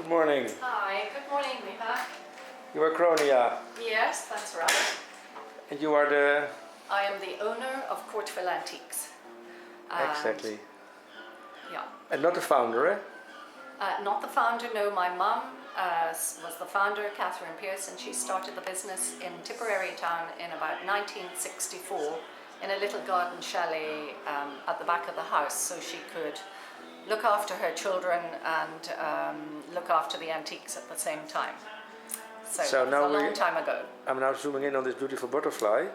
Good morning. Hi, good morning, Miha. You are Cronia. Yes, that's right. And you are the... I am the owner of Courtville Antiques. And, Exactly. Yeah. And not the founder, eh? Not the founder, no. My mum was the founder, Catherine Pearson. She started the business in Tipperary town in about 1964 in a little garden chalet at the back of the house, so she could look after her children and look after the antiques at the same time. So now a long time ago. I'm now zooming in on this beautiful butterfly.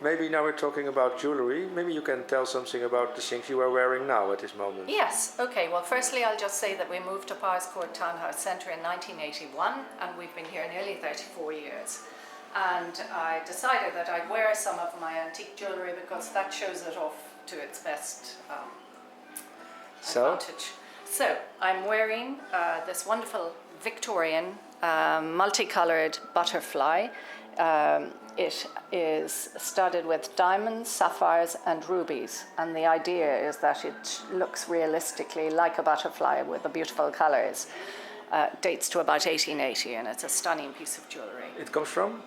Maybe now we're talking about jewelry. Maybe you can tell something about the things you are wearing now at this moment. Yes, okay. Well, firstly, I'll just say that we moved to Powerscourt Townhouse Centre in 1981, and we've been here nearly 34 years. And I decided that I'd wear some of my antique jewellery because that shows it off to its best advantage. So I'm wearing this wonderful Victorian multicoloured butterfly. It is studded with diamonds, sapphires and rubies, and the idea is that it looks realistically like a butterfly with the beautiful colours. Dates to about 1880, and it's a stunning piece of jewellery. It comes from?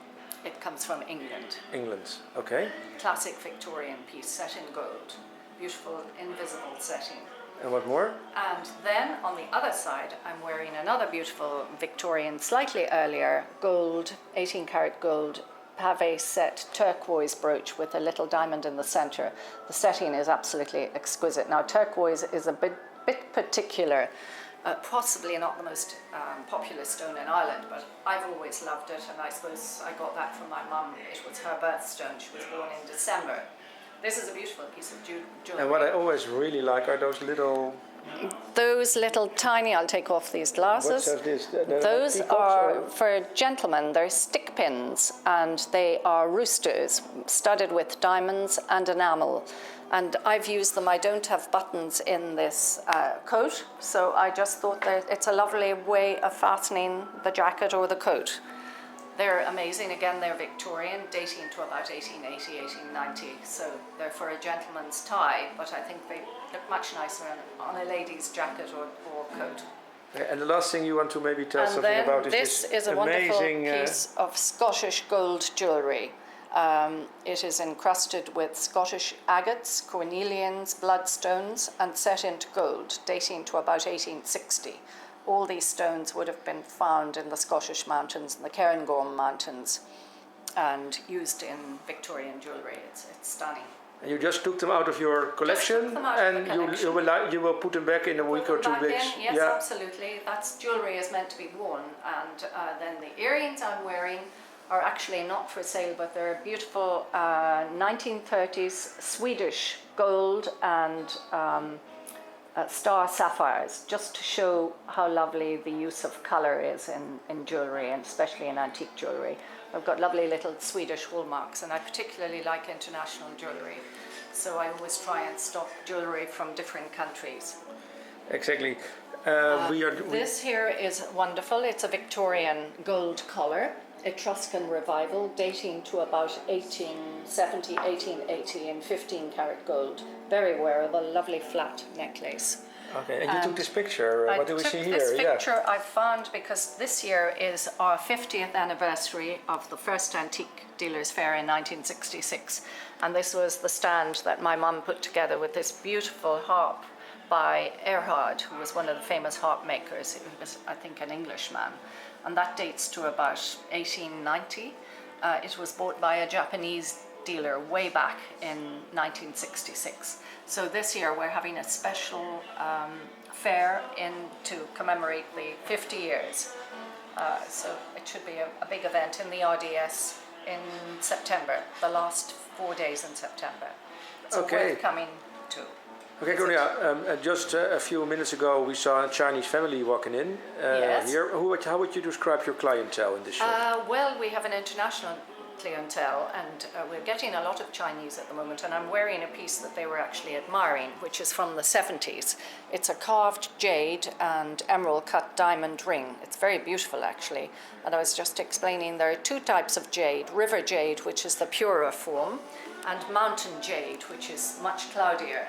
It comes from England. England, okay. Classic Victorian piece set in gold. Beautiful invisible setting. And what more? And then on the other side, I'm wearing another beautiful Victorian, slightly earlier, gold, 18 karat gold, pave set turquoise brooch with a little diamond in the center. The setting is absolutely exquisite. Now, turquoise is a bit particular, possibly not the most popular stone in Ireland, but I've always loved it, and I suppose I got that from my mum. It was her birthstone. She was born in December. This is a beautiful piece of jewellery. And what I always really like are those little... Those little tiny, I'll take off these glasses. What's this? Those are, for gentlemen, they're stick pins, and they are roosters studded with diamonds and enamel. And I've used them. I don't have buttons in this coat, so I just thought that it's a lovely way of fastening the jacket or the coat. They're amazing. Again, they're Victorian, dating to about 1880, 1890. So they're for a gentleman's tie, but I think they look much nicer on a lady's jacket or coat. And the last thing you want to maybe tell something about is this is a amazing, wonderful piece of Scottish gold jewellery. It is encrusted with Scottish agates, cornelians, bloodstones, and set into gold, dating to about 1860. All these stones would have been found in the Scottish mountains and the Cairngorm mountains and used in Victorian jewellery. It's stunning. And you just took them out of your collection, and you will put them back in a week or 2 weeks? Yes, yeah. Absolutely. That's jewellery is meant to be worn. And then the earrings I'm wearing are actually not for sale, but they're beautiful 1930s Swedish gold and star sapphires, just to show how lovely the use of colour is in jewellery, and especially in antique jewellery. I've got lovely little Swedish hallmarks, and I particularly like international jewellery, so I always try and stock jewellery from different countries. Exactly. This here is wonderful. It's a Victorian gold collar, Etruscan revival, dating to about 1870, 1880 in 15 karat gold. Very wearable, lovely flat necklace. Okay, and you took this picture. What do we see here? This picture I found because this year is our 50th anniversary of the first antique dealers fair in 1966, and this was the stand that my mum put together with this beautiful harp by Erhard, who was one of the famous harp makers. He was, I think, an Englishman, and that dates to about 1890. It was bought by a Japanese dealer way back in 1966. So this year we're having a special fair to commemorate the 50 years. So it should be a big event in the RDS in September, the last 4 days in September. So worth coming to. Okay, Cornelia, just a few minutes ago we saw a Chinese family walking in here. How would you describe your clientele in this shop? Well, we have an international clientele, and we're getting a lot of Chinese at the moment, and I'm wearing a piece that they were actually admiring, which is from the 70s. It's a carved jade and emerald cut diamond ring. It's very beautiful, actually, and I was just explaining there are two types of jade: river jade, which is the purer form, and mountain jade, which is much cloudier.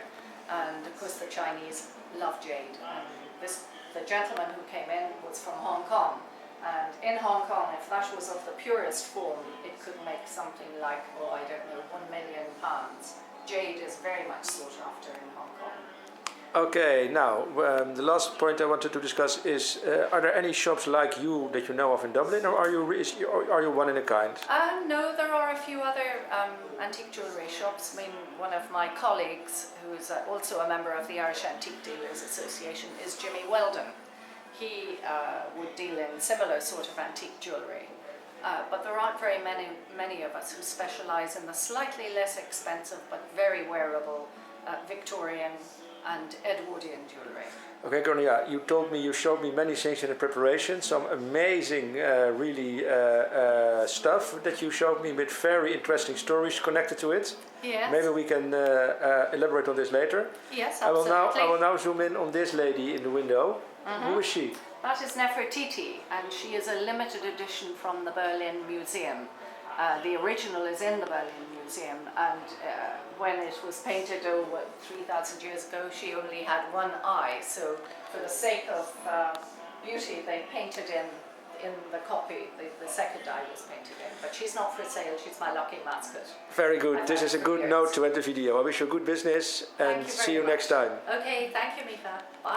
And of course the Chinese love jade, and this the gentleman who came in was from Hong Kong. And in Hong Kong, if that was of the purest form, it could make something like, oh, I don't know, £1 million. Jade is very much sought after in Hong Kong. Okay, now the last point I wanted to discuss is: are there any shops like you that you know of in Dublin, or are you one in a kind? No, there are a few other antique jewellery shops. I mean, one of my colleagues, who is also a member of the Irish Antique Dealers Association, is Jimmy Weldon. He would deal in similar sort of antique jewellery. But there aren't very many of us who specialise in the slightly less expensive but very wearable Victorian and Edwardian jewellery. Okay, Cornelia, you showed me many things in the preparation, some amazing, really stuff that you showed me with very interesting stories connected to it. Yes. Maybe we can elaborate on this later. Yes, absolutely. I will now zoom in on this lady in the window. Mm-hmm. Who is she? That is Nefertiti, and she is a limited edition from the Berlin Museum. The original is in the Berlin Museum, and when it was painted 3,000 years ago, she only had one eye. So, for the sake of beauty, they painted in the copy. The second eye was painted in, but she's not for sale. She's my lucky mascot. Very good. This is a good note to end the video. I wish you good business, and see you next time. Okay, thank you, Mika. Bye.